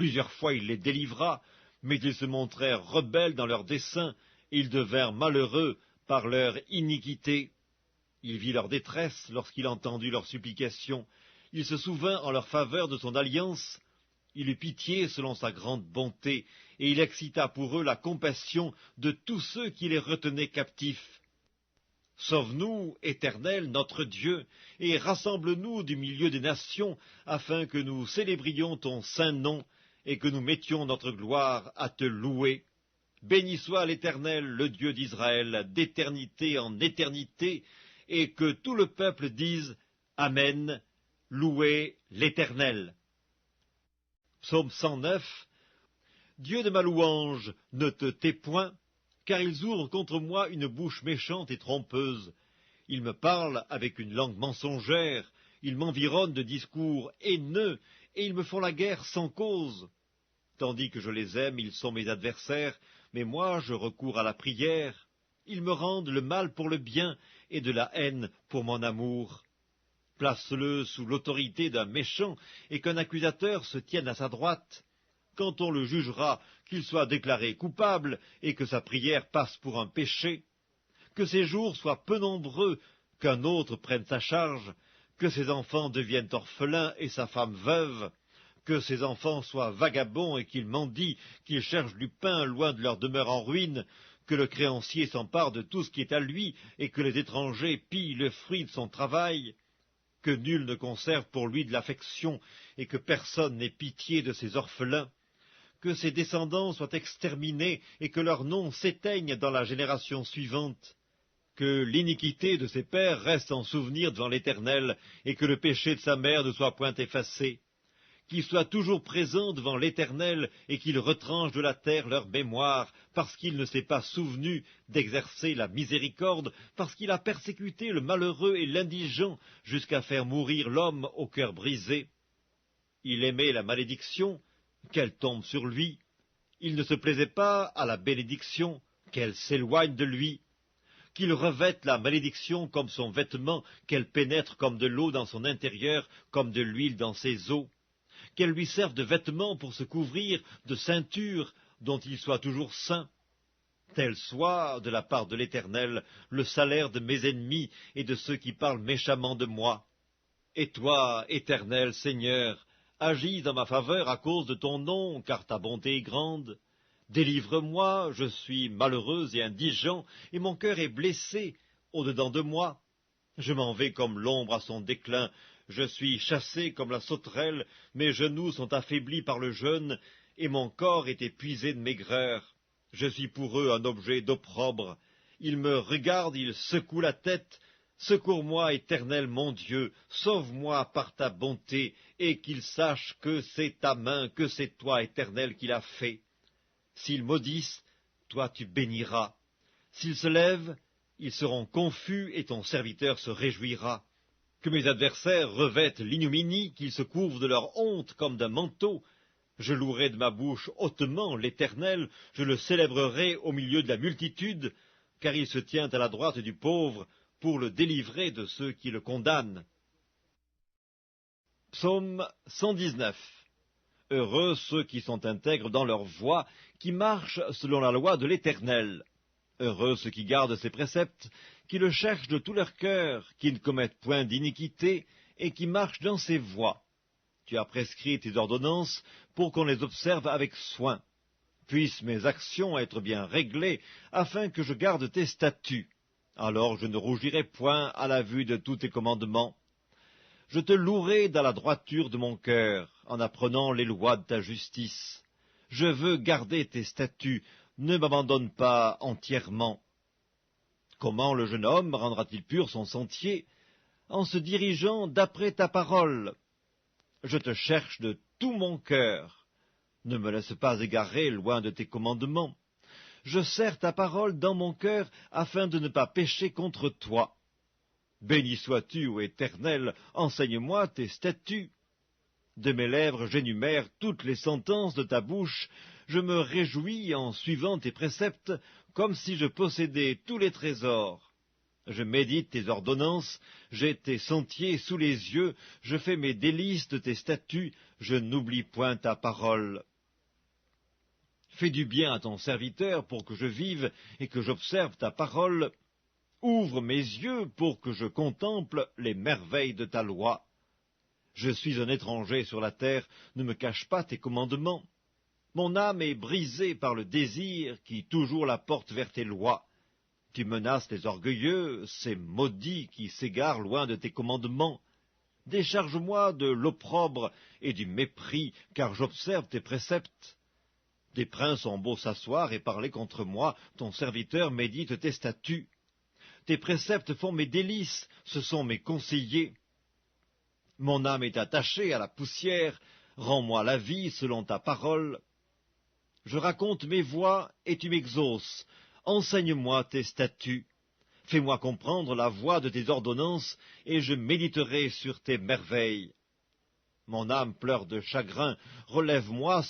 Plusieurs fois il les délivra, mais ils se montrèrent rebelles dans leurs desseins, et ils devinrent malheureux par leur iniquité. Il vit leur détresse lorsqu'il entendit leurs supplications. Il se souvint en leur faveur de son alliance. Il eut pitié selon sa grande bonté, et il excita pour eux la compassion de tous ceux qui les retenaient captifs. Sauve-nous, Éternel, notre Dieu, et rassemble-nous du milieu des nations, afin que nous célébrions ton saint nom, et que nous mettions notre gloire à te louer. Béni soit l'Éternel, le Dieu d'Israël, d'éternité en éternité, et que tout le peuple dise Amen, louez l'Éternel. Psaume 109. Dieu de ma louange, ne te tais point, car ils ouvrent contre moi une bouche méchante et trompeuse. Ils me parlent avec une langue mensongère, ils m'environnent de discours haineux, et ils me font la guerre sans cause. Tandis que je les aime, ils sont mes adversaires, mais moi je recours à la prière. Ils me rendent le mal pour le bien, et de la haine pour mon amour. Place-le sous l'autorité d'un méchant, et qu'un accusateur se tienne à sa droite. Quand on le jugera, qu'il soit déclaré coupable, et que sa prière passe pour un péché. Que ses jours soient peu nombreux, qu'un autre prenne sa charge, que ses enfants deviennent orphelins et sa femme veuve, que ses enfants soient vagabonds et qu'ils mendient, qu'ils cherchent du pain loin de leur demeure en ruine, que le créancier s'empare de tout ce qui est à lui, et que les étrangers pillent le fruit de son travail, que nul ne conserve pour lui de l'affection, et que personne n'ait pitié de ses orphelins, que ses descendants soient exterminés, et que leur nom s'éteigne dans la génération suivante, que l'iniquité de ses pères reste en souvenir devant l'Éternel, et que le péché de sa mère ne soit point effacé, qu'il soit toujours présent devant l'Éternel, et qu'il retranche de la terre leur mémoire, parce qu'il ne s'est pas souvenu d'exercer la miséricorde, parce qu'il a persécuté le malheureux et l'indigent, jusqu'à faire mourir l'homme au cœur brisé. Il aimait la malédiction, qu'elle tombe sur lui. Il ne se plaisait pas à la bénédiction, qu'elle s'éloigne de lui. Qu'il revête la malédiction comme son vêtement, qu'elle pénètre comme de l'eau dans son intérieur, comme de l'huile dans ses os. Qu'elle lui serve de vêtement pour se couvrir, de ceinture, dont il soit toujours saint. Tel soit, de la part de l'Éternel, le salaire de mes ennemis et de ceux qui parlent méchamment de moi. Et toi, Éternel Seigneur, agis en ma faveur à cause de ton nom, car ta bonté est grande. Délivre-moi, je suis malheureux et indigent, et mon cœur est blessé au-dedans de moi. Je m'en vais comme l'ombre à son déclin, je suis chassé comme la sauterelle, mes genoux sont affaiblis par le jeûne, et mon corps est épuisé de maigreur. Je suis pour eux un objet d'opprobre. Ils me regardent, ils secouent la tête. Secours-moi, Éternel mon Dieu, sauve-moi par ta bonté, et qu'ils sachent que c'est ta main, que c'est toi, Éternel, qui l'as fait. S'ils maudissent, toi tu béniras. S'ils se lèvent, ils seront confus, et ton serviteur se réjouira. Que mes adversaires revêtent l'ignominie, qu'ils se couvrent de leur honte comme d'un manteau. Je louerai de ma bouche hautement l'Éternel, je le célébrerai au milieu de la multitude, car il se tient à la droite du pauvre, pour le délivrer de ceux qui le condamnent. Psaume 119. Heureux ceux qui sont intègres dans leur voie, qui marchent selon la loi de l'Éternel. Heureux ceux qui gardent ses préceptes, qui le cherchent de tout leur cœur, qui ne commettent point d'iniquité, et qui marchent dans ses voies. Tu as prescrit tes ordonnances pour qu'on les observe avec soin. Puissent mes actions être bien réglées, afin que je garde tes statuts. Alors je ne rougirai point à la vue de tous tes commandements. Je te louerai dans la droiture de mon cœur, en apprenant les lois de ta justice. Je veux garder tes statuts, ne m'abandonne pas entièrement. Comment le jeune homme rendra-t-il pur son sentier? En se dirigeant d'après ta parole. Je te cherche de tout mon cœur. Ne me laisse pas égarer loin de tes commandements. Je serre ta parole dans mon cœur afin de ne pas pécher contre toi. Béni sois-tu, ô Éternel, enseigne-moi tes statuts. De mes lèvres j'énumère toutes les sentences de ta bouche, je me réjouis en suivant tes préceptes, comme si je possédais tous les trésors. Je médite tes ordonnances, j'ai tes sentiers sous les yeux, je fais mes délices de tes statuts, je n'oublie point ta parole. Fais du bien à ton serviteur pour que je vive et que j'observe ta parole. Ouvre mes yeux pour que je contemple les merveilles de ta loi. Je suis un étranger sur la terre, ne me cache pas tes commandements. Mon âme est brisée par le désir qui toujours la porte vers tes lois. Tu menaces les orgueilleux, ces maudits qui s'égarent loin de tes commandements. Décharge-moi de l'opprobre et du mépris, car j'observe tes préceptes. Des princes ont beau s'asseoir et parler contre moi, ton serviteur médite tes statuts. Tes préceptes font mes délices, ce sont mes conseillers. Mon âme est attachée à la poussière, rends-moi la vie selon ta parole. Je raconte mes voies et tu m'exauces, enseigne-moi tes statuts. Fais-moi comprendre la voie de tes ordonnances, et je méditerai sur tes merveilles. Mon âme pleure de chagrin, relève-moi